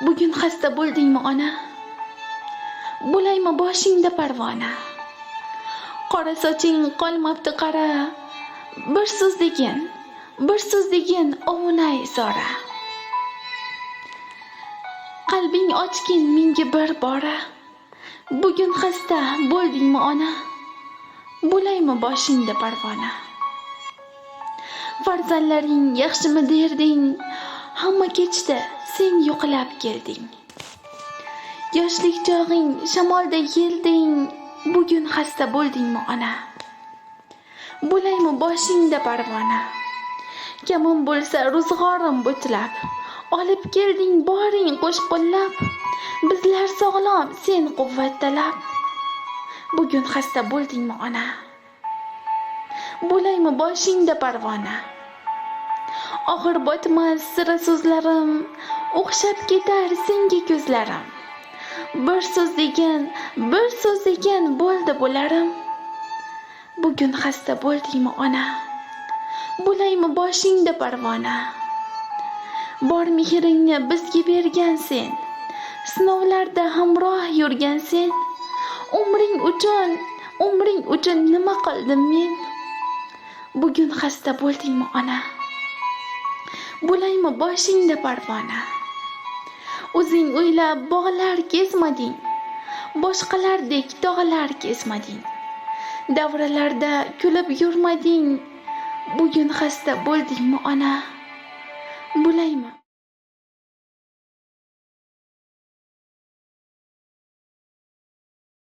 Bugun xasta bo'ldingmi ona? Bo'laymi boshingda parvona? Qora soching qolmabdi qara. Bir so'z degin ovunay zora. Qalbing ochgin menga bir bora. Bugun xasta bo'ldingmi ona? Bo'laymi boshingda parvona? Farzandlaring yaxshimi derding? Hamma kechdi, sen yo'qlab kelding. Yoshlik chog'ing shamolda yelding. Bugun xasta bo'ldingmi ona? Bo'laymi boshingda parvona? Kamim bo'lsa ro'zg'orim butlab, olib kelding boring qo'shqo'llab. Bizlar sog'lom, sen quvvat talab. Bugun xasta bo'ldingmi ona? Bo'laymi boshingda parvona? Og'ir botmas sira so'zlarim, o'xshab ketar senga ko'zlarim. Bir so'z degan bo'ldi bo'larim. Bugun xasta bo'ldingmi ona? Bo'laymi boshingda parvona? Bor mehringni bizga bergan sen, sinovlarda hamroh yurgan sen. Umring uchun nima qildim men? Bugun xasta bo'ldingmi ona? Bo'laymi boshingda parvona? O'zing o'ylab bog'lar kezmading, boshqalardek tog'lar kesmading. Davralarda kulib yurmading. Bugun xasta bo'ldingmi ona? Bo'laymi